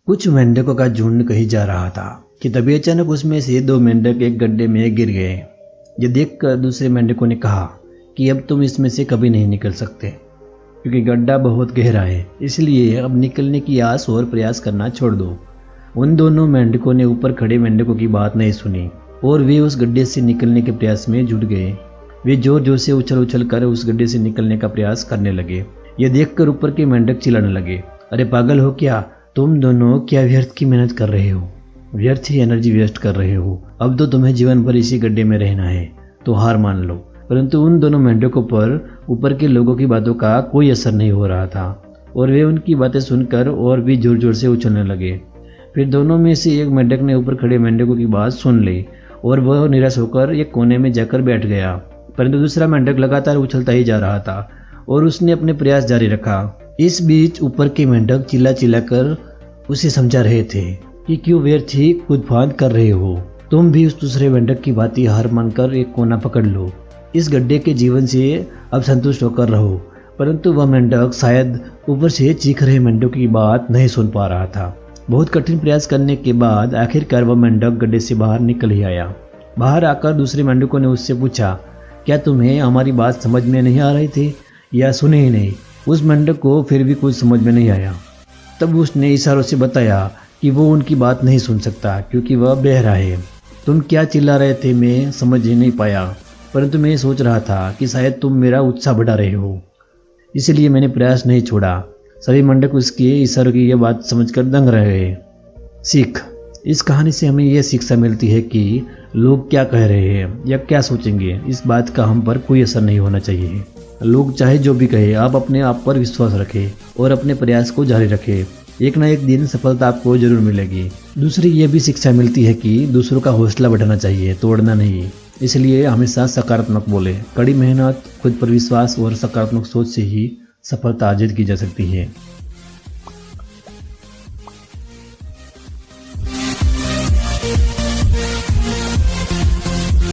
कुछ मेंढकों का झुंड कहीं जा रहा था कि तभी अचानक उसमें से 2 मेंढक एक गड्ढे में गिर गए। ये देखकर दूसरे मेंढकों ने कहा कि अब तुम इसमें से कभी नहीं निकल सकते, क्योंकि गड्ढा बहुत गहरा है, इसलिए अब निकलने की आस और प्रयास करना छोड़ दो। उन दोनों मेंढकों ने ऊपर खड़े मेंढकों की बात नहीं सुनी और वे उस गड्ढे से निकलने के प्रयास में जुट गए। वे जोर जोर से उछल उछल कर उस गड्ढे से निकलने का प्रयास करने लगे। ये देखकर ऊपर के मेंढक चिल्लाने लगे, अरे पागल हो क्या, तुम दोनों क्या व्यर्थ की मेहनत कर रहे हो, व्यर्थ ही एनर्जी वेस्ट कर रहे हो। अब तो तुम्हें जीवन भर इसी गड्ढे में रहना है, तो हार मान लो। परंतु उन दोनों मेंढकों पर ऊपर के लोगों की बातों का कोई असर नहीं हो रहा था और वे उनकी बातें सुनकर और भी जोर जोर से उछलने लगे। फिर दोनों में से एक मेंढक ने ऊपर खड़े मेंढकों की बात सुन ली और वह निराश होकर एक कोने में जाकर बैठ गया। परंतु दूसरा मेंढक लगातार उछलता ही जा रहा था और उसने अपने प्रयास जारी रखा। इस बीच ऊपर के मेंढक चिल्ला चिल्ला कर उसे समझा रहे थे कि क्यों व्यर्थ ही कूद फांद कर रहे हो, तुम भी उस दूसरे मेंढक की बातें हार मानकर एक कोना पकड़ लो, इस गड्ढे के जीवन से अब संतुष्ट होकर रहो। परंतु वह मेंढक शायद ऊपर से चीख रहे मेंढकों की बात नहीं सुन पा रहा था। बहुत कठिन प्रयास करने के बाद आखिरकार वह मेंढक गड्ढे से बाहर निकल ही आया। बाहर आकर दूसरे मेंढकों ने उससे पूछा, क्या तुम्हें हमारी बात समझ में नहीं आ रही थी या सुने ही नहीं? उस मेंढक को फिर भी कुछ समझ में नहीं आया। तब उसने इशारों से बताया कि वो उनकी बात नहीं सुन सकता क्योंकि वह बहरा है। तुम क्या चिल्ला रहे थे मैं समझ ही नहीं पाया, परंतु मैं सोच रहा था कि शायद तुम मेरा उत्साह बढ़ा रहे हो, इसलिए मैंने प्रयास नहीं छोड़ा। सभी मेंढक उसके इशारों की यह बात समझकर दंग रहे। सीख, इस कहानी से हमें यह शिक्षा मिलती है कि लोग क्या कह रहे हैं या क्या सोचेंगे, इस बात का हम पर कोई असर नहीं होना चाहिए। लोग चाहे जो भी कहे, आप अपने आप पर विश्वास रखें और अपने प्रयास को जारी रखें। एक ना एक दिन सफलता आपको जरूर मिलेगी। दूसरी ये भी शिक्षा मिलती है कि दूसरों का हौसला बढ़ाना चाहिए, तोड़ना नहीं। इसलिए हमेशा सकारात्मक बोले। कड़ी मेहनत, खुद पर विश्वास और सकारात्मक सोच से ही सफलता अर्जित की जा सकती है।